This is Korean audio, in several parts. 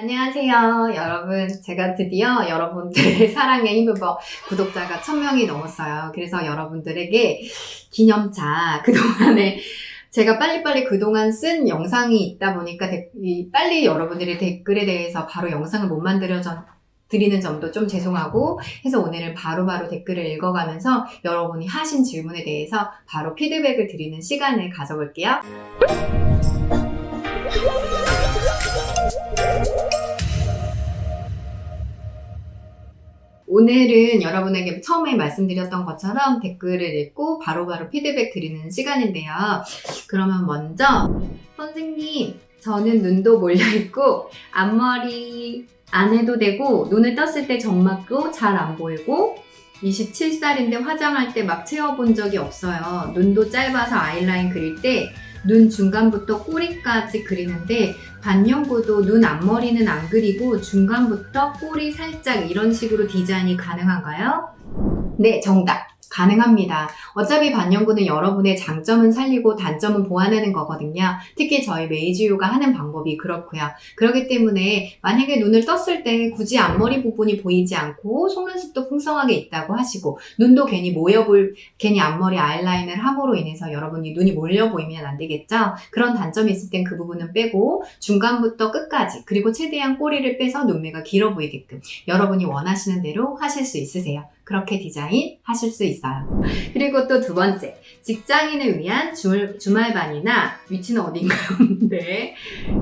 안녕하세요, 여러분. 제가 드디어 여러분들의 사랑에 힘입어 구독자가 1000명이 넘었어요. 그래서 여러분들에게 기념차, 그동안에 제가 빨리빨리 그동안 쓴 영상이 있다 보니까 빨리 여러분들의 댓글에 대해서 바로 영상을 못 만들어 드리는 점도 좀 죄송하고 해서 오늘은 바로바로 댓글을 읽어가면서 여러분이 하신 질문에 대해서 바로 피드백을 드리는 시간을 가져볼게요. 오늘은 여러분에게 처음에 말씀드렸던 것처럼 댓글을 읽고 바로바로 피드백 드리는 시간인데요. 그러면 먼저 선생님, 저는 눈도 몰려있고 앞머리 안 해도 되고 눈을 떴을 때 점막도 잘 안 보이고 27살인데 화장할 때 막 채워본 적이 없어요. 눈도 짧아서 아이라인 그릴 때 눈 중간부터 꼬리까지 그리는데 반영구도 눈 앞머리는 안 그리고 중간부터 꼬리 살짝 이런 식으로 디자인이 가능한가요? 네, 정답. 가능합니다. 어차피 반영구는 여러분의 장점은 살리고 단점은 보완하는 거거든요. 특히 저희 메이지유가 하는 방법이 그렇고요. 그렇기 때문에 만약에 눈을 떴을 때 굳이 앞머리 부분이 보이지 않고 속눈썹도 풍성하게 있다고 하시고 눈도 괜히 앞머리 아이라인을 함으로 인해서 여러분이 눈이 몰려 보이면 안 되겠죠? 그런 단점이 있을 땐 그 부분은 빼고 중간부터 끝까지 그리고 최대한 꼬리를 빼서 눈매가 길어 보이게끔 여러분이 원하시는 대로 하실 수 있으세요. 그렇게 디자인 하실 수 있어요. 그리고 또 두 번째, 직장인을 위한 주말반이나 위치는 어딘가요?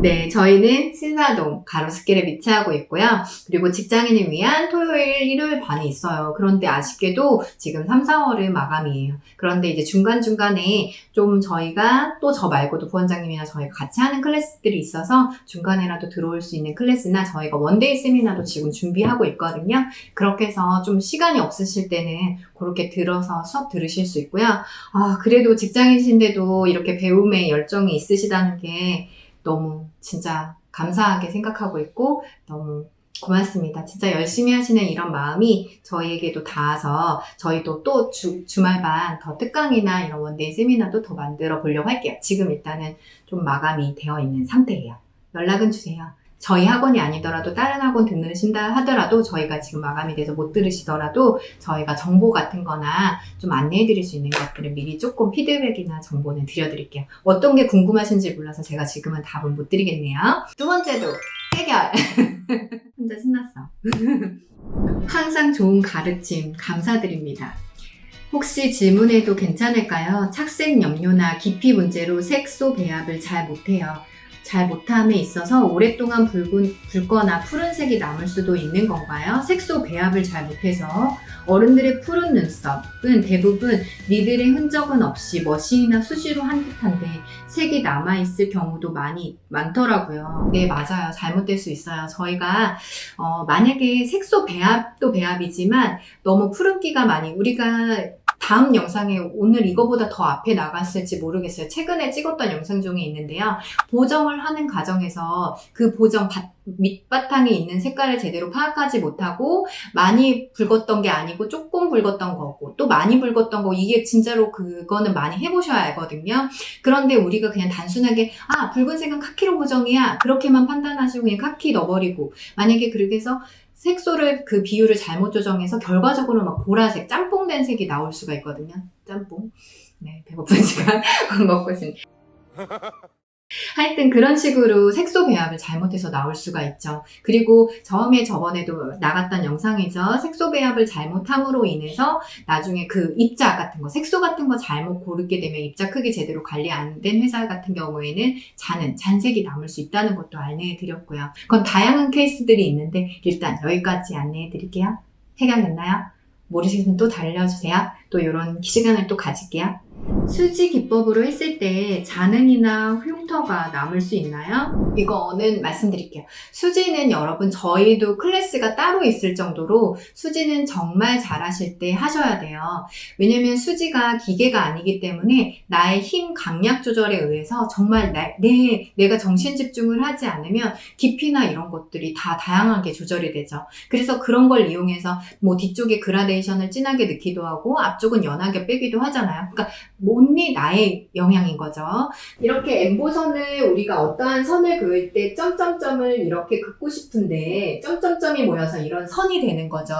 네, 저희는 신사동 가로수길에 위치하고 있고요. 그리고 직장인을 위한 토요일, 일요일 반이 있어요. 그런데 아쉽게도 지금 3, 4월은 마감이에요. 그런데 이제 중간중간에 좀 저희가 또 저 말고도 부원장님이나 저희가 같이 하는 클래스들이 있어서 중간에라도 들어올 수 있는 클래스나 저희가 원데이 세미나도 지금 준비하고 있거든요. 그렇게 해서 좀 시간이 없으실 때는 그렇게 들어서 수업 들으실 수 있고요. 그래도 직장인이신데도 이렇게 배움에 열정이 있으시다는 게 너무 진짜 감사하게 생각하고 있고 너무 고맙습니다. 진짜 열심히 하시는 이런 마음이 저희에게도 닿아서 저희도 또 주말반 더 특강이나 이런 원데이 세미나도 더 만들어 보려고 할게요. 지금 일단은 좀 마감이 되어 있는 상태예요. 연락은 주세요. 저희 학원이 아니더라도 다른 학원 들으신다 하더라도 저희가 지금 마감이 돼서 못 들으시더라도 저희가 정보 같은 거나 좀 안내해 드릴 수 있는 것들을 미리 조금 피드백이나 정보는 드려드릴게요. 어떤 게 궁금하신지 몰라서 제가 지금은 답은 못 드리겠네요. 두 번째도 해결! 혼자 신났어. 항상 좋은 가르침 감사드립니다. 혹시 질문해도 괜찮을까요? 착색 염료나 기피 문제로 색소 배합을 잘 못해요. 잘 못함에 있어서 오랫동안 붉거나 푸른색이 남을 수도 있는 건가요? 색소 배합을 잘 못해서 어른들의 푸른 눈썹은 대부분 니들의 흔적은 없이 머신이나 수시로 한 듯한데 색이 남아있을 경우도 많더라고요. 네, 맞아요. 잘못될 수 있어요. 저희가 만약에 색소 배합도 배합이지만 너무 푸른기가 우리가 다음 영상에 오늘 이거보다 더 앞에 나갔을지 모르겠어요. 최근에 찍었던 영상 중에 있는데요. 보정을 하는 과정에서 그 보정 밑바탕에 있는 색깔을 제대로 파악하지 못하고 많이 붉었던 게 아니고 조금 붉었던 거고 또 많이 붉었던 거 이게 진짜로 그거는 많이 해보셔야 알거든요. 그런데 우리가 그냥 단순하게 붉은색은 카키로 보정이야 그렇게만 판단하시고 그냥 카키 넣어버리고 만약에 그렇게 해서 색소를 그 비율을 잘못 조정해서 결과적으로 막 보라색, 짬뽕된 색이 나올 수가 있거든요. 짬뽕. 네, 배고픈 시간 먹고 싶네. 하여튼 그런 식으로 색소 배합을 잘못해서 나올 수가 있죠. 그리고 저번에도 나갔던 영상이죠. 색소 배합을 잘못함으로 인해서 나중에 그 입자 같은 거, 색소 같은 거 잘못 고르게 되면 입자 크기 제대로 관리 안 된 회사 같은 경우에는 잔색이 남을 수 있다는 것도 안내해 드렸고요. 그건 다양한 케이스들이 있는데 일단 여기까지 안내해 드릴게요. 해결됐나요? 모르시면 또 달려주세요. 또 이런 시간을 또 가질게요. 수지 기법으로 했을 때 잔흔이나 흉터가 남을 수 있나요? 이거는 말씀드릴게요. 수지는 여러분 저희도 클래스가 따로 있을 정도로 수지는 정말 잘하실 때 하셔야 돼요. 왜냐면 수지가 기계가 아니기 때문에 나의 힘 강약 조절에 의해서 정말 내가 정신 집중을 하지 않으면 깊이나 이런 것들이 다 다양하게 조절이 되죠. 그래서 그런 걸 이용해서 뒤쪽에 그라데이션을 진하게 넣기도 하고 앞쪽은 연하게 빼기도 하잖아요. 그러니까 온리 나의 영향인 거죠. 이렇게 엠보선을 우리가 어떠한 선을 그을 때 점점점을 이렇게 긋고 싶은데 점점점이 모여서 이런 선이 되는 거죠.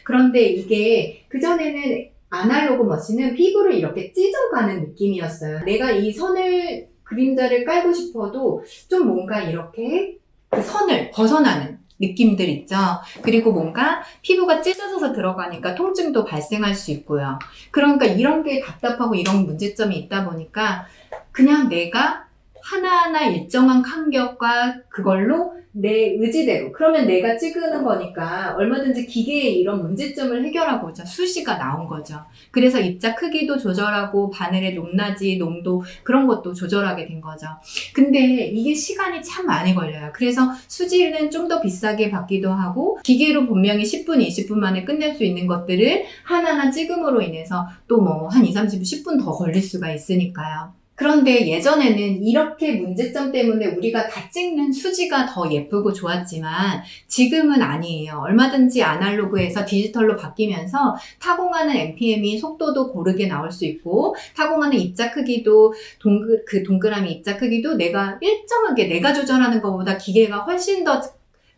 그런데 이게 그전에는 아날로그 머신은 피부를 이렇게 찢어가는 느낌이었어요. 내가 이 선을 그림자를 깔고 싶어도 좀 뭔가 이렇게 그 선을 벗어나는 느낌들 있죠. 그리고 뭔가 피부가 찢어져서 들어가니까 통증도 발생할 수 있고요. 그러니까 이런 게 답답하고 이런 문제점이 있다 보니까 그냥 내가 하나하나 일정한 간격과 그걸로 내 의지대로, 그러면 내가 찍는 거니까 얼마든지 기계의 이런 문제점을 해결하고자 수시가 나온 거죠. 그래서 입자 크기도 조절하고 바늘의 높낮이, 농도 그런 것도 조절하게 된 거죠. 근데 이게 시간이 참 많이 걸려요. 그래서 수지는 좀 더 비싸게 받기도 하고 기계로 분명히 10분, 20분 만에 끝낼 수 있는 것들을 하나하나 찍음으로 인해서 또 뭐 한 2, 30분, 10분 더 걸릴 수가 있으니까요. 그런데 예전에는 이렇게 문제점 때문에 우리가 다 찍는 수지가 더 예쁘고 좋았지만 지금은 아니에요. 얼마든지 아날로그에서 디지털로 바뀌면서 타공하는 NPM이 속도도 고르게 나올 수 있고 타공하는 입자 크기도 동그라미 입자 크기도 내가 일정하게 내가 조절하는 것보다 기계가 훨씬 더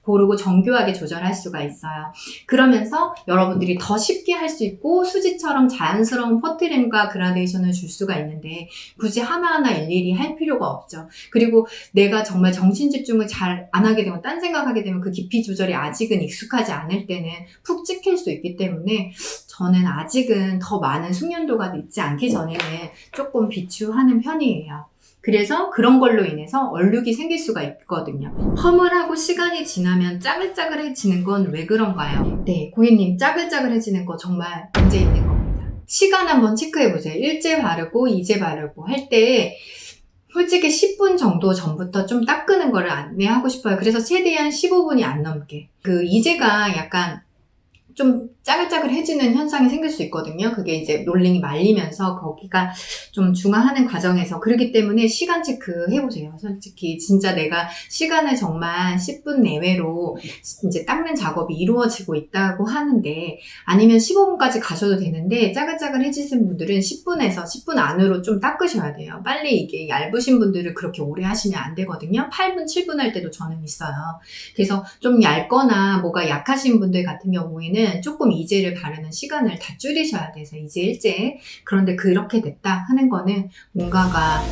고르고 정교하게 조절할 수가 있어요. 그러면서 여러분들이 더 쉽게 할 수 있고 수지처럼 자연스러운 퍼트림과 그라데이션을 줄 수가 있는데 굳이 하나하나 일일이 할 필요가 없죠. 그리고 내가 정말 정신 집중을 잘 안 하게 되면 딴 생각하게 되면 그 깊이 조절이 아직은 익숙하지 않을 때는 푹 찍힐 수 있기 때문에 저는 아직은 더 많은 숙련도가 있지 않기 전에는 조금 비추하는 편이에요. 그래서 그런 걸로 인해서 얼룩이 생길 수가 있거든요. 펌을 하고 시간이 지나면 짜글짜글해지는 건 왜 그런가요? 네, 고객님 짜글짜글해지는 거 정말 문제 있는 겁니다. 시간 한번 체크해보세요. 일제 바르고 이제 바르고 할 때 솔직히 10분 정도 전부터 좀 닦는 거를 안내하고 싶어요. 그래서 최대한 15분이 안 넘게. 그 이제가 약간 좀 짜글짜글해지는 현상이 생길 수 있거든요. 그게 이제 롤링이 말리면서 거기가 좀 중화하는 과정에서 그렇기 때문에 시간 체크 해보세요. 솔직히 진짜 내가 시간을 정말 10분 내외로 이제 닦는 작업이 이루어지고 있다고 하는데 아니면 15분까지 가셔도 되는데 짜글짜글해지신 분들은 10분에서 10분 안으로 좀 닦으셔야 돼요. 빨리 이게 얇으신 분들을 그렇게 오래 하시면 안 되거든요. 8분, 7분 할 때도 저는 있어요. 그래서 좀 얇거나 뭐가 약하신 분들 같은 경우에는 조금 이제를 바르는 시간을 다 줄이셔야 돼서 이제 일제. 그런데 그렇게 됐다 하는 거는 뭔가가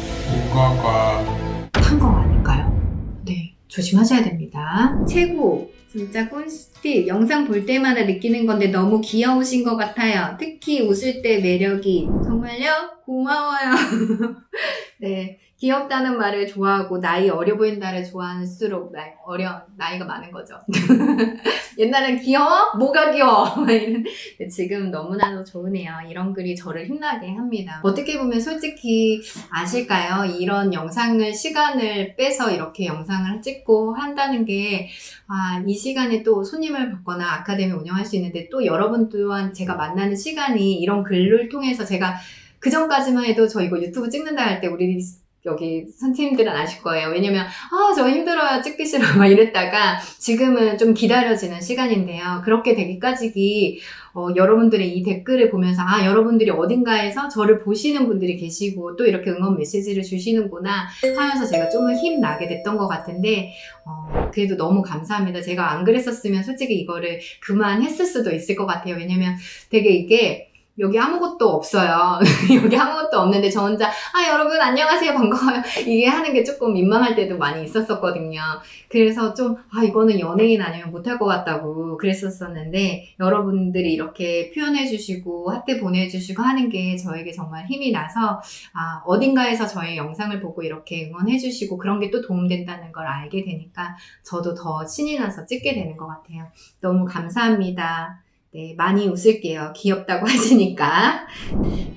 한 거 아닐까요? 네, 조심하셔야 됩니다. 최고! 진짜 꿀팁! 영상 볼 때마다 느끼는 건데 너무 귀여우신 것 같아요. 특히 웃을 때 매력이. 정말요? 고마워요. 네, 귀엽다는 말을 좋아하고 나이 어려 보인다를 좋아할수록 나이가 많은 거죠. 옛날엔 귀여워? 뭐가 귀여워? 지금 너무나도 좋으네요. 이런 글이 저를 힘나게 합니다. 어떻게 보면 솔직히 아실까요? 이런 영상을 시간을 빼서 이렇게 영상을 찍고 한다는 게 이 시간에 또 손님을 받거나 아카데미 운영할 수 있는데 또 여러분 또한 제가 만나는 시간이 이런 글을 통해서 제가 그 전까지만 해도 저 이거 유튜브 찍는다 할 때 우리 여기 선생님들은 아실 거예요. 왜냐면 저 힘들어요. 찍기 싫어. 막 이랬다가 지금은 좀 기다려지는 시간인데요. 그렇게 되기까지 여러분들의 이 댓글을 보면서 여러분들이 어딘가에서 저를 보시는 분들이 계시고 또 이렇게 응원 메시지를 주시는구나 하면서 제가 좀 힘나게 됐던 것 같은데 그래도 너무 감사합니다. 제가 안 그랬었으면 솔직히 이거를 그만했을 수도 있을 것 같아요. 왜냐면 되게 이게 여기 아무것도 없어요. 여기 아무것도 없는데 저 혼자 여러분 안녕하세요 반가워요 이게 하는 게 조금 민망할 때도 많이 있었거든요. 그래서 좀 이거는 연예인 아니면 못할 것 같다고 그랬었는데 여러분들이 이렇게 표현해 주시고 하트 보내주시고 하는 게 저에게 정말 힘이 나서 어딘가에서 저의 영상을 보고 이렇게 응원해 주시고 그런 게 또 도움된다는 걸 알게 되니까 저도 더 신이 나서 찍게 되는 것 같아요. 너무 감사합니다. 네, 많이 웃을게요. 귀엽다고 하시니까.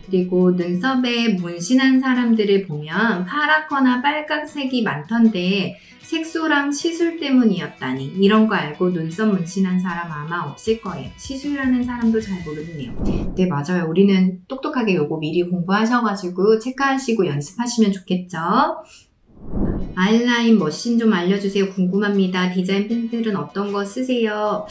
그리고 눈썹에 문신한 사람들을 보면 파랗거나 빨강색이 많던데 색소랑 시술 때문이었다니 이런 거 알고 눈썹 문신한 사람 아마 없을 거예요. 시술하는 사람도 잘 모르겠네요. 네, 맞아요. 우리는 똑똑하게 요거 미리 공부하셔가지고 체크하시고 연습하시면 좋겠죠. 아이라인 머신 좀 알려주세요. 궁금합니다. 디자인 펜슬은 어떤 거 쓰세요?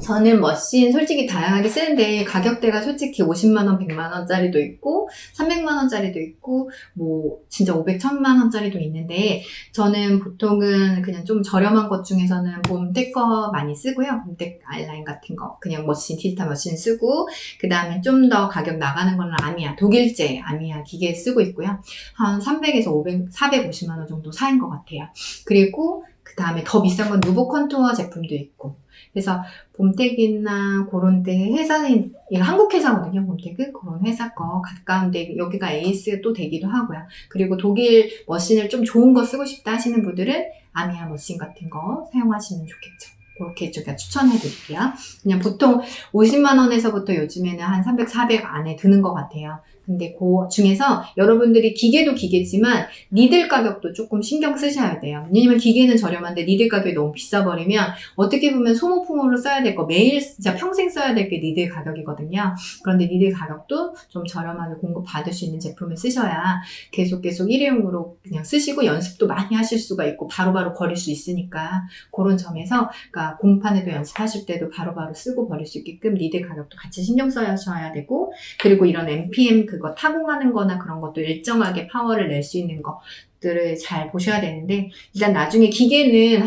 저는 머신 솔직히 다양하게 쓰는데 가격대가 솔직히 50만원, 100만원짜리도 있고 300만원짜리도 있고 뭐 진짜 500, 1000만원짜리도 있는데 저는 보통은 그냥 좀 저렴한 것 중에서는 봄텍 거 많이 쓰고요. 봄텍 아이라인 같은 거 그냥 머신, 디지털 머신 쓰고 그 다음에 좀 더 가격 나가는 거는 아미야, 독일제 아미야 기계 쓰고 있고요. 한 300에서 500, 450만원 정도 사인 것 같아요. 그리고 그 다음에 더 비싼 건 누보 컨투어 제품도 있고 그래서 봄텍이나 그런 데 회사는 이거 한국 회사거든요. 봄텍은 그런 회사 거 가까운데 여기가 에이스 또 되기도 하고요. 그리고 독일 머신을 좀 좋은 거 쓰고 싶다 하시는 분들은 아미아 머신 같은 거 사용하시면 좋겠죠. 그렇게 제가 추천해 드릴게요. 그냥 보통 50만 원에서부터 요즘에는 한 300, 400 안에 드는 것 같아요. 근데 그 중에서 여러분들이 기계도 기계지만 니들 가격도 조금 신경 쓰셔야 돼요. 왜냐면 기계는 저렴한데 니들 가격이 너무 비싸버리면 어떻게 보면 소모품으로 써야 될 거 매일 진짜 평생 써야 될 게 니들 가격이거든요. 그런데 니들 가격도 좀 저렴하게 공급받을 수 있는 제품을 쓰셔야 계속 일회용으로 그냥 쓰시고 연습도 많이 하실 수가 있고 바로바로 버릴 수 있으니까 그런 점에서 그러니까 공판에도 연습하실 때도 바로바로 쓰고 버릴 수 있게끔 니들 가격도 같이 신경 써야 되고 그리고 이런 NPM 그거 타공하는 거나 그런 것도 일정하게 파워를 낼 수 있는 것들을 잘 보셔야 되는데 일단 나중에 기계는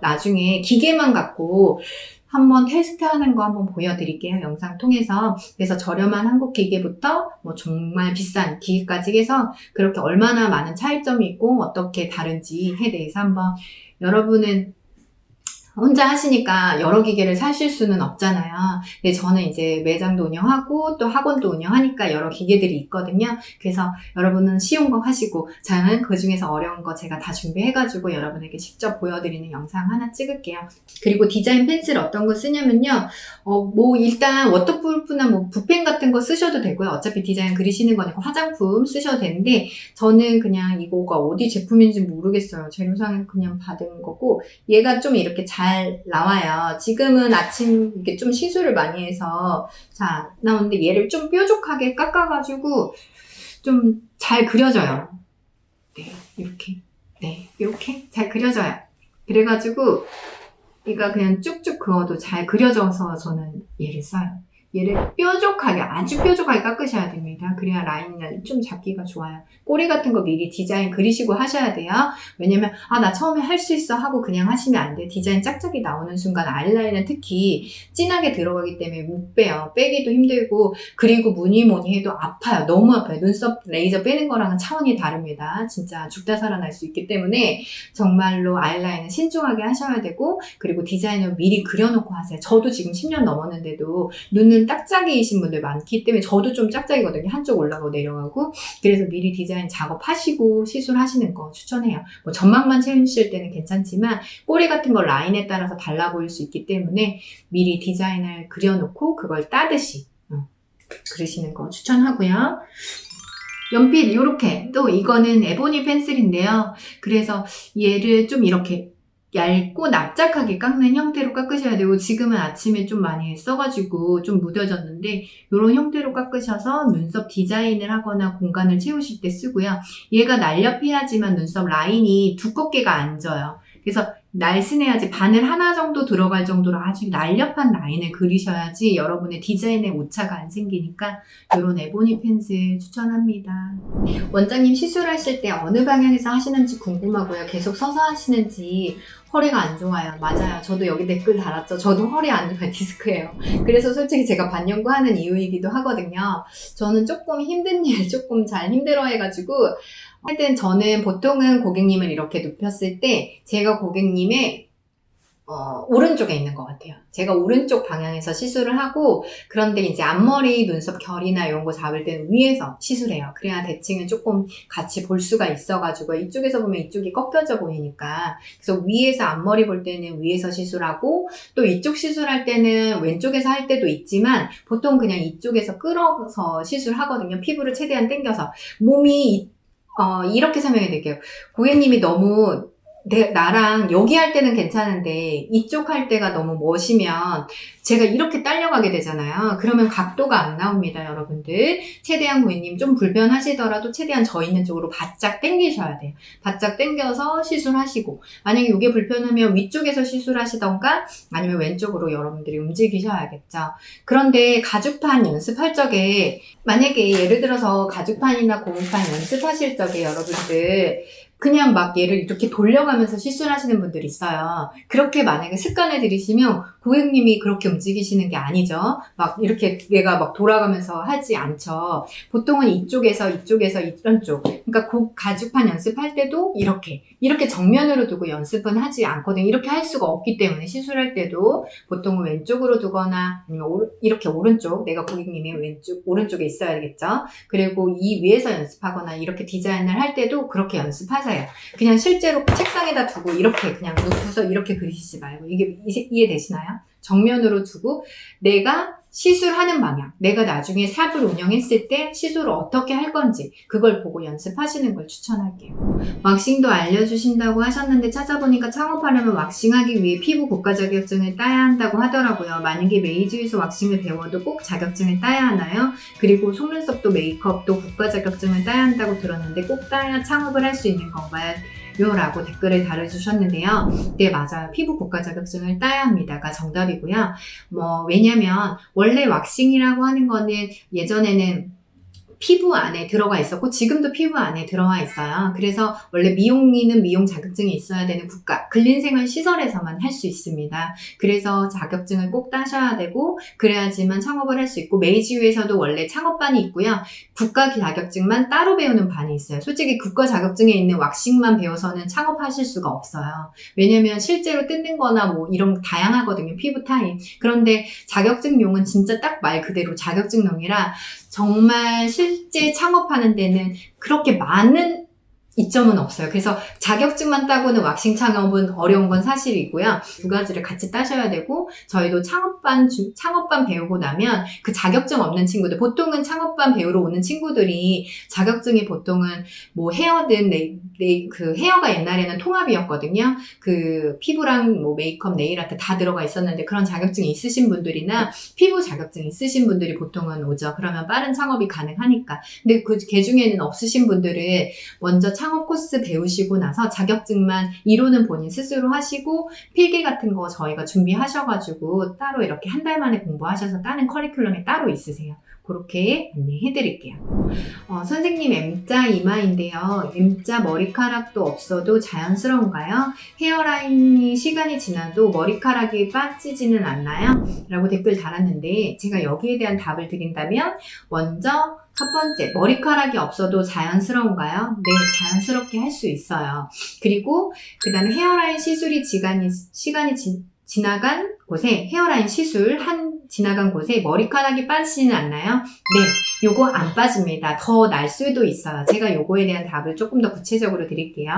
나중에 기계만 갖고 한번 테스트하는 거 한번 보여드릴게요. 영상 통해서. 그래서 저렴한 한국 기계부터 뭐 정말 비싼 기계까지 해서 그렇게 얼마나 많은 차이점이 있고 어떻게 다른지에 대해서 한번 여러분은 혼자 하시니까 여러 기계를 사실 수는 없잖아요. 근데 저는 이제 매장도 운영하고 또 학원도 운영하니까 여러 기계들이 있거든요. 그래서 여러분은 쉬운 거 하시고 저는 그 중에서 어려운 거 제가 다 준비해가지고 여러분에게 직접 보여드리는 영상 하나 찍을게요. 그리고 디자인 펜슬 어떤 거 쓰냐면요. 뭐 일단 워터프루프나 뭐 붓펜 같은 거 쓰셔도 되고요. 어차피 디자인 그리시는 거니까 화장품 쓰셔도 되는데 저는 그냥 이거가 어디 제품인지 모르겠어요. 재료상에 그냥 받은 거고 얘가 좀 이렇게 잘 나와요. 지금은 아침 이게 좀 시술을 많이 해서 자 나오는데 얘를 좀 뾰족하게 깎아가지고 좀 잘 그려져요. 네, 이렇게 잘 그려져요. 그래가지고 얘가 그냥 쭉쭉 그어도 잘 그려져서 저는 얘를 써요. 얘를 뾰족하게, 아주 뾰족하게 깎으셔야 됩니다. 그래야 라인을 좀 잡기가 좋아요. 꼬리 같은 거 미리 디자인 그리시고 하셔야 돼요. 왜냐면 나 처음에 할 수 있어 하고 그냥 하시면 안 돼요. 디자인 짝짝이 나오는 순간 아이라인은 특히 진하게 들어가기 때문에 못 빼요. 빼기도 힘들고 그리고 뭐니 해도 아파요. 너무 아파요. 눈썹 레이저 빼는 거랑은 차원이 다릅니다. 진짜 죽다 살아날 수 있기 때문에 정말로 아이라인은 신중하게 하셔야 되고 그리고 디자인을 미리 그려놓고 하세요. 저도 지금 10년 넘었는데도 눈은 딱짝이이신 분들 많기 때문에 저도 좀 짝짝이거든요. 한쪽 올라가고 내려가고 그래서 미리 디자인 작업하시고 시술하시는 거 추천해요. 뭐 점막만 채우실 때는 괜찮지만 꼬리 같은 거 라인에 따라서 달라 보일 수 있기 때문에 미리 디자인을 그려놓고 그걸 따듯이 그리시는 거 추천하고요. 연필 이렇게 또 이거는 에보니 펜슬인데요. 그래서 얘를 좀 이렇게 얇고 납작하게 깎는 형태로 깎으셔야 되고 지금은 아침에 좀 많이 써가지고 좀 무뎌졌는데 이런 형태로 깎으셔서 눈썹 디자인을 하거나 공간을 채우실 때 쓰고요. 얘가 날렵해야지만 눈썹 라인이 두껍게가 안 져요. 그래서 날씬해야지 바늘 하나 정도 들어갈 정도로 아주 날렵한 라인을 그리셔야지 여러분의 디자인에 오차가 안 생기니까 이런 에보니 펜슬 추천합니다. 원장님 시술하실 때 어느 방향에서 하시는지 궁금하고요. 계속 서서 하시는지 허리가 안 좋아요. 맞아요. 저도 여기 댓글 달았죠. 저도 허리 안 좋아요. 디스크예요. 그래서 솔직히 제가 반영구 하는 이유이기도 하거든요. 저는 조금 힘든 일 조금 잘 힘들어 해가지고 하여튼 저는 보통은 고객님을 이렇게 눕혔을 때 제가 고객님의 오른쪽에 있는 것 같아요. 제가 오른쪽 방향에서 시술을 하고 그런데 이제 앞머리, 눈썹 결이나 이런 거 잡을 때는 위에서 시술해요. 그래야 대칭은 조금 같이 볼 수가 있어가지고 이쪽에서 보면 이쪽이 꺾여져 보이니까 그래서 위에서 앞머리 볼 때는 위에서 시술하고 또 이쪽 시술할 때는 왼쪽에서 할 때도 있지만 보통 그냥 이쪽에서 끌어서 시술하거든요. 피부를 최대한 당겨서 몸이 이렇게 설명해 드릴게요. 고객님이 너무 나랑 여기 할 때는 괜찮은데 이쪽 할 때가 너무 멋이면 제가 이렇게 딸려가게 되잖아요. 그러면 각도가 안 나옵니다, 여러분들. 최대한 고객님 좀 불편하시더라도 최대한 저 있는 쪽으로 바짝 당기셔야 돼요. 바짝 당겨서 시술하시고, 만약에 이게 불편하면 위쪽에서 시술하시던가 아니면 왼쪽으로 여러분들이 움직이셔야겠죠. 그런데 가죽판 연습할 적에 만약에 예를 들어서 가죽판이나 고무판 연습하실 적에 여러분들 그냥 막 얘를 이렇게 돌려가면서 시술하시는 분들이 있어요. 그렇게 만약에 습관을 들이시면 고객님이 그렇게 움직이시는 게 아니죠. 막 이렇게 얘가 막 돌아가면서 하지 않죠. 보통은 이쪽에서 이런 쪽. 그러니까 가죽판 연습할 때도 이렇게 정면으로 두고 연습은 하지 않거든요. 이렇게 할 수가 없기 때문에 시술할 때도 보통은 왼쪽으로 두거나 아니면 이렇게 오른쪽, 내가 고객님이 오른쪽에 있어야 되겠죠. 그리고 이 위에서 연습하거나 이렇게 디자인을 할 때도 그렇게 연습하세요. 그냥 실제로 책상에다 두고 이렇게 그냥 눕혀서 이렇게 그리시지 말고, 이게 이해되시나요? 정면으로 두고 내가 시술하는 방향, 내가 나중에 샵을 운영했을 때 시술을 어떻게 할 건지 그걸 보고 연습하시는 걸 추천할게요. 왁싱도 알려주신다고 하셨는데 찾아보니까 창업하려면 왁싱하기 위해 피부 국가 자격증을 따야 한다고 하더라고요. 만약에 메이즈에서 왁싱을 배워도 꼭 자격증을 따야 하나요? 그리고 속눈썹도 메이크업도 국가 자격증을 따야 한다고 들었는데 꼭 따야 창업을 할 수 있는 건가요? 라고 댓글을 달아주셨는데요. 네, 맞아요. 피부 국가 자격증을 따야 합니다가 정답이고요. 왜냐면 원래 왁싱이라고 하는 거는 예전에는 피부 안에 들어가 있었고 지금도 피부 안에 들어와 있어요. 그래서 원래 미용인은 미용 자격증이 있어야 되는 국가 근린생활 시설에서만 할 수 있습니다. 그래서 자격증을 꼭 따셔야 되고 그래야지만 창업을 할 수 있고, 메이지유에서도 원래 창업반이 있고요. 국가 자격증만 따로 배우는 반이 있어요. 솔직히 국가 자격증에 있는 왁싱만 배워서는 창업하실 수가 없어요. 왜냐면 실제로 뜯는 거나 이런 거 다양하거든요. 피부 타입. 그런데 자격증용은 진짜 딱 말 그대로 자격증용이라 정말 실제 창업하는 데는 그렇게 많은 이점은 없어요. 그래서 자격증만 따고는 왁싱 창업은 어려운 건 사실이고요. 두 가지를 같이 따셔야 되고, 저희도 창업반 배우고 나면 그 자격증 없는 친구들, 보통은 창업반 배우러 오는 친구들이 자격증이 보통은 헤어든 그 헤어가 옛날에는 통합이었거든요. 그 피부랑 메이크업, 네일아트 다 들어가 있었는데 그런 자격증이 있으신 분들이나 피부 자격증 있으신 분들이 보통은 오죠. 그러면 빠른 창업이 가능하니까. 근데 그 중에는 없으신 분들은 먼저 창업 코스 배우시고 나서 자격증만 이론은 본인 스스로 하시고 필기 같은 거 저희가 준비하셔가지고 따로 이렇게 한 달 만에 공부하셔서 따는 커리큘럼이 따로 있으세요. 그렇게 안내해드릴게요. 선생님, M자 이마인데요. M자 머리카락도 없어도 자연스러운가요? 헤어라인이 시간이 지나도 머리카락이 빠지지는 않나요? 라고 댓글 달았는데, 제가 여기에 대한 답을 드린다면 먼저 첫 번째, 머리카락이 없어도 자연스러운가요? 네, 자연스럽게 할 수 있어요. 그리고 그 다음에 헤어라인 시술이 시간이 지나간 곳에, 헤어라인 시술 지나간 곳에 머리카락이 빠지지는 않나요? 네, 요거 안 빠집니다. 더 날 수도 있어요. 제가 요거에 대한 답을 조금 더 구체적으로 드릴게요.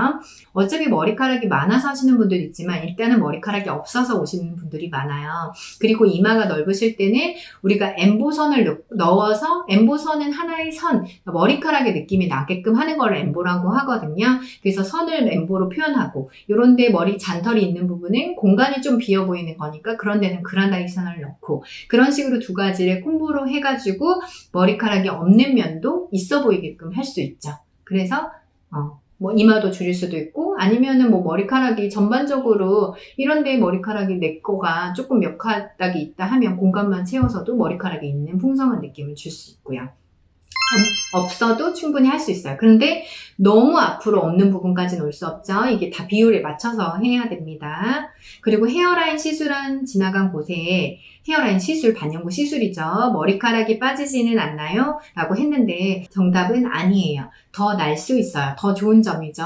어차피 머리카락이 많아서 하시는 분들도 있지만 일단은 머리카락이 없어서 오시는 분들이 많아요. 그리고 이마가 넓으실 때는 우리가 엠보선을 넣어서, 엠보선은 하나의 선, 머리카락의 느낌이 나게끔 하는 걸 엠보라고 하거든요. 그래서 선을 엠보로 표현하고, 요런데 머리 잔털이 있는 부분은 공간이 좀 비어 보이는 거니까 그런 데는 그라데이션을 넣고, 그런 식으로 두 가지를 콤보로 해가지고 머리카락이 없는 면도 있어 보이게끔 할 수 있죠. 그래서 이마도 줄일 수도 있고, 아니면은 머리카락이 전반적으로 이런데 머리카락이 내 거가 조금 몇 가닥이 있다 하면 공간만 채워서도 머리카락이 있는 풍성한 느낌을 줄 수 있고요. 없어도 충분히 할 수 있어요. 그런데 너무 앞으로 없는 부분까지는 올 수 없죠. 이게 다 비율에 맞춰서 해야 됩니다. 그리고 헤어라인 시술한 지나간 곳에, 헤어라인 시술, 반영구 시술이죠. 머리카락이 빠지지는 않나요? 라고 했는데 정답은 아니에요. 더 날 수 있어요. 더 좋은 점이죠.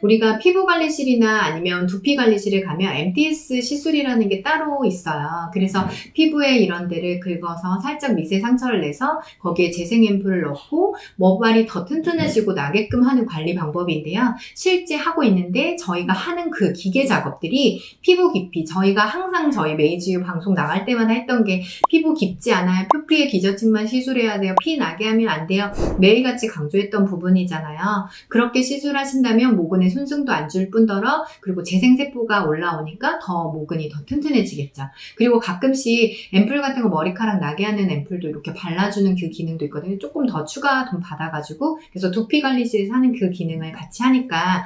우리가 피부관리실이나 아니면 두피관리실에 가면 MTS 시술이라는 게 따로 있어요. 그래서 피부에 이런 데를 긁어서 살짝 미세 상처를 내서 거기에 재생 앰플을 넣고 모발이 더 튼튼해지고 나게끔 하는 관리 방법인데요. 실제 하고 있는데 저희가 하는 그 기계 작업들이 피부 깊이, 저희가 항상 저희 메이지유 방송 나갈 때마다 했던 게 피부 깊지 않아요. 표피에 기저층만 시술해야 돼요. 피 나게 하면 안 돼요. 매일같이 강조했던 부분이 때문이잖아요. 그렇게 시술하신다면 모근에 손상도 안 줄 뿐더러 그리고 재생세포가 올라오니까 더 모근이 더 튼튼해지겠죠. 그리고 가끔씩 앰플 같은 거 머리카락 나게 하는 앰플도 이렇게 발라주는 그 기능도 있거든요. 조금 더 추가 돈 받아가지고 그래서 두피관리실에서 하는 그 기능을 같이 하니까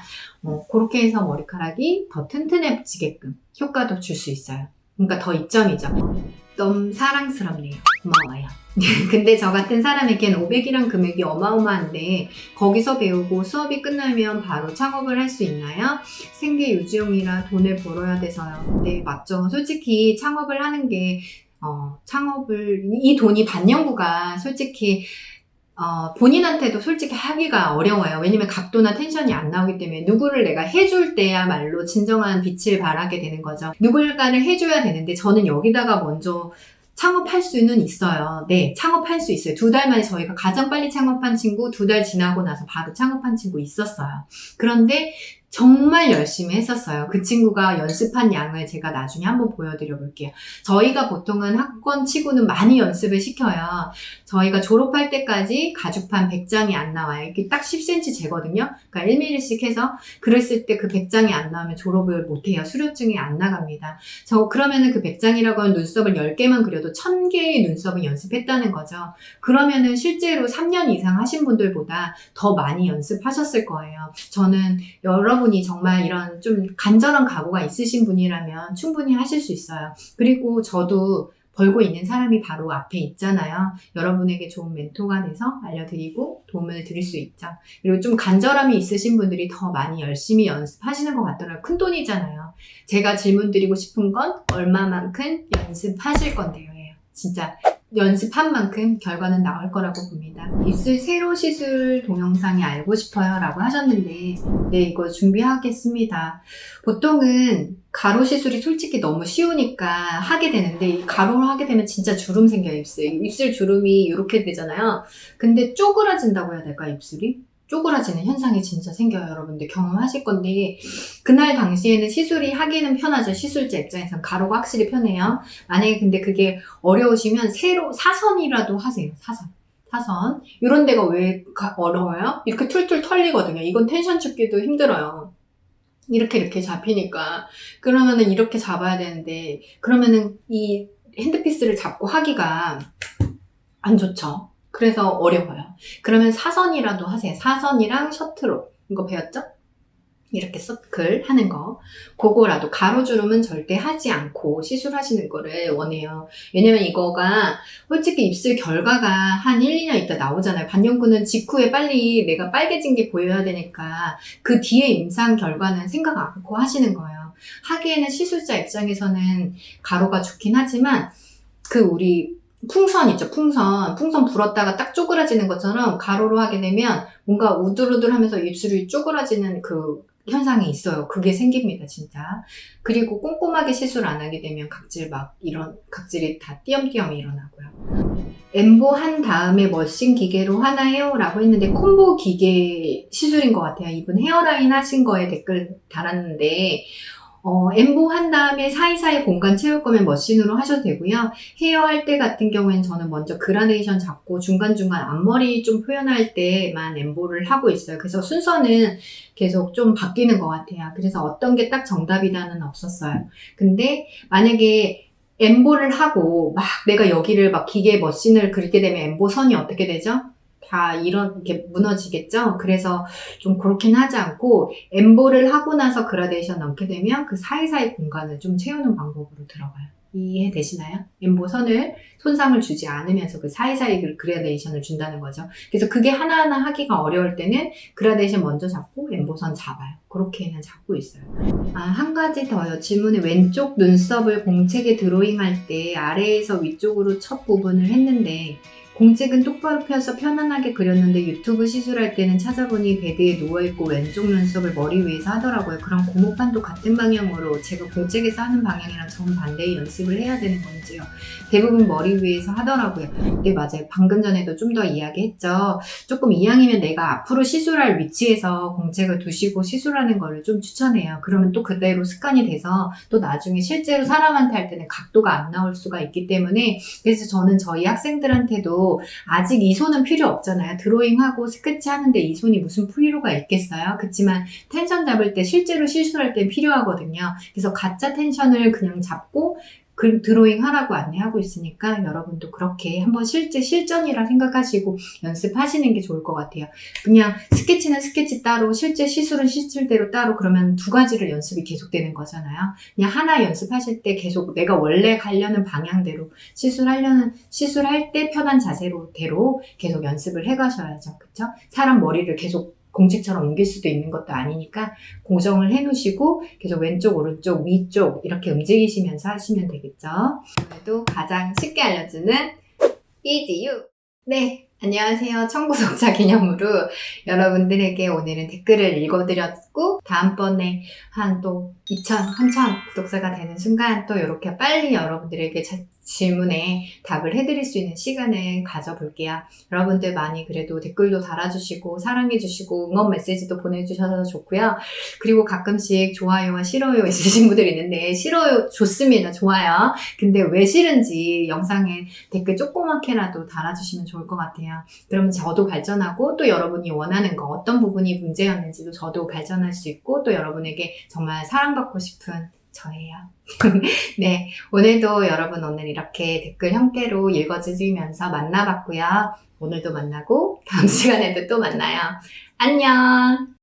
그렇게 해서 머리카락이 더 튼튼해지게끔 효과도 줄 수 있어요. 그러니까 더 이점이죠. 너무 사랑스럽네요. 고마워요. 근데 저 같은 사람에겐 500이란 금액이 어마어마한데 거기서 배우고 수업이 끝나면 바로 창업을 할 수 있나요? 생계 유지용이라 돈을 벌어야 돼서요. 네, 맞죠. 솔직히 창업을 하는 게 이 돈이 반영구가 솔직히 본인한테도 솔직히 하기가 어려워요. 왜냐면 각도나 텐션이 안 나오기 때문에 누구를 내가 해줄 때야말로 진정한 빛을 발하게 되는 거죠. 누굴가를 해줘야 되는데 저는 여기다가 먼저 창업할 수는 있어요. 네, 창업할 수 있어요. 2달 만에 저희가 가장 빨리 창업한 친구 2달 지나고 나서 바로 창업한 친구 있었어요. 그런데 정말 열심히 했었어요. 그 친구가 연습한 양을 제가 나중에 한번 보여드려 볼게요. 저희가 보통은 학원 치고는 많이 연습을 시켜요. 저희가 졸업할 때까지 가죽판 100장이 안 나와요. 이렇게 딱 10cm 재거든요. 그러니까 1mm씩 해서 그랬을 때 그 100장이 안 나오면 졸업을 못해요. 수료증이 안 나갑니다. 그러면은 그 100장이라고 하는 눈썹을 10개만 그려도 1000개의 눈썹을 연습했다는 거죠. 그러면은 실제로 3년 이상 하신 분들보다 더 많이 연습하셨을 거예요. 저는 여러분이 정말 이런 좀 간절한 각오가 있으신 분이라면 충분히 하실 수 있어요. 그리고 저도 벌고 있는 사람이 바로 앞에 있잖아요. 여러분에게 좋은 멘토가 돼서 알려드리고 도움을 드릴 수 있죠. 그리고 좀 간절함이 있으신 분들이 더 많이 열심히 연습하시는 것 같더라고요. 큰 돈이잖아요. 제가 질문 드리고 싶은 건 얼마만큼 연습하실 건데요. 진짜 연습한 만큼 결과는 나올 거라고 봅니다. 입술 세로 시술 동영상이 알고 싶어요 라고 하셨는데 네, 이거 준비하겠습니다. 보통은 가로 시술이 솔직히 너무 쉬우니까 하게 되는데 이 가로로 하게 되면 진짜 주름 생겨요. 입술 주름이 이렇게 되잖아요. 근데 쪼그라진다고 해야 될까 입술이? 쪼그라지는 현상이 진짜 생겨요. 여러분들 경험하실 건데 그날 당시에는 시술이 하기는 편하죠. 시술자 입장에서는 가로가 확실히 편해요. 만약에 근데 그게 어려우시면 사선이라도 하세요. 사선 이런 데가 왜 어려워요? 이렇게 툴툴 털리거든요. 이건 텐션 잡기도 힘들어요. 이렇게 잡히니까 그러면은 이렇게 잡아야 되는데 그러면은 이 핸드피스를 잡고 하기가 안 좋죠. 그래서 어려워요. 그러면 사선이라도 하세요. 사선이랑 셔트로 이거 배웠죠? 이렇게 서클 하는 거 그거라도 가로주름은 절대 하지 않고 시술하시는 거를 원해요. 왜냐면 이거가 솔직히 입술 결과가 한 1, 2년 있다 나오잖아요. 반영구는 직후에 빨리 내가 빨개진 게 보여야 되니까 그 뒤에 임상 결과는 생각 않고 하시는 거예요. 하기에는 시술자 입장에서는 가로가 좋긴 하지만 우리 풍선 있죠. 풍선 불었다가 딱 쪼그라지는 것처럼 가로로 하게 되면 뭔가 우들우들하면서 입술이 쪼그라지는 그 현상이 있어요. 그게 생깁니다, 진짜. 그리고 꼼꼼하게 시술 안 하게 되면 각질이 다 띄엄띄엄 일어나고요. 엠보 한 다음에 머신 기계로 하나요? 라고 했는데 콤보 기계 시술인 것 같아요. 이분 헤어라인 하신 거에 댓글 달았는데 엠보 한 다음에 사이사이 공간 채울 거면 머신으로 하셔도 되고요. 헤어 할 때 같은 경우에는 저는 먼저 그라데이션 잡고 중간중간 앞머리 좀 표현할 때만 엠보를 하고 있어요. 그래서 순서는 계속 좀 바뀌는 것 같아요. 그래서 어떤 게 딱 정답이다는 없었어요. 근데 만약에 엠보를 하고 막 내가 여기를 막 기계 머신을 긁게 되면 엠보 선이 어떻게 되죠? 다 이렇게 무너지겠죠? 그래서 좀 그렇긴 하지 않고 엠보를 하고 나서 그라데이션 넣게 되면 그 사이사이 공간을 좀 채우는 방법으로 들어가요. 이해되시나요? 엠보 선을 손상을 주지 않으면서 그 사이사이 그라데이션을 준다는 거죠. 그래서 그게 하나하나 하기가 어려울 때는 그라데이션 먼저 잡고 엠보 선 잡아요. 그렇게는 잡고 있어요. 한 가지 더요. 질문에 왼쪽 눈썹을 공책에 드로잉할 때 아래에서 위쪽으로 첫 부분을 했는데 공책은 똑바로 펴서 편안하게 그렸는데 유튜브 시술할 때는 찾아보니 베드에 누워있고 왼쪽 눈썹을 머리 위에서 하더라고요. 그럼 고무판도 같은 방향으로 제가 공책에서 하는 방향이랑 정반대의 연습을 해야 되는 건지요. 대부분 머리 위에서 하더라고요. 네, 맞아요. 방금 전에도 좀 더 이야기했죠. 조금 이왕이면 내가 앞으로 시술할 위치에서 공책을 두시고 시술하는 거를 좀 추천해요. 그러면 또 그대로 습관이 돼서 또 나중에 실제로 사람한테 할 때는 각도가 안 나올 수가 있기 때문에 그래서 저는 저희 학생들한테도 해도 아직 이 손은 필요 없잖아요. 드로잉하고 스케치 하는데 이 손이 무슨 필요가 있겠어요? 그치만 텐션 잡을 때 실제로 실수할 때 필요하거든요. 그래서 가짜 텐션을 그냥 잡고 드로잉 하라고 안내하고 있으니까 여러분도 그렇게 한번 실제 실전이라 생각하시고 연습하시는 게 좋을 것 같아요. 그냥 스케치는 스케치 따로, 실제 시술은 시술대로 따로, 그러면 두 가지를 연습이 계속되는 거잖아요. 그냥 하나 연습하실 때 계속 내가 원래 가려는 방향대로 시술할 때 편한 자세로대로 계속 연습을 해가셔야죠. 그쵸? 사람 머리를 계속 공책처럼 옮길 수도 있는 것도 아니니까 고정을 해 놓으시고 계속 왼쪽, 오른쪽, 위쪽 이렇게 움직이시면서 하시면 되겠죠. 그래도 가장 쉽게 알려주는 EasyU. 네, 안녕하세요. 청구독자 기념으로 여러분들에게 오늘은 댓글을 읽어드렸고, 다음번에 한 또 2,000, 3,000 구독자가 되는 순간 또 이렇게 빨리 여러분들에게 질문에 답을 해드릴 수 있는 시간을 가져볼게요. 여러분들 많이 그래도 댓글도 달아주시고 사랑해주시고 응원 메시지도 보내주셔서 좋고요. 그리고 가끔씩 좋아요와 싫어요 있으신 분들 있는데, 싫어요 좋습니다. 좋아요. 근데 왜 싫은지 영상에 댓글 조그맣게라도 달아주시면 좋을 것 같아요. 그러면 저도 발전하고 또 여러분이 원하는 거 어떤 부분이 문제였는지도 저도 발전할 수 있고 또 여러분에게 정말 사랑받고 싶은 저예요. 네, 오늘도 여러분 오늘 이렇게 댓글 형태로 읽어주시면서 만나봤고요. 오늘도 만나고 다음 시간에도 또 만나요. 안녕!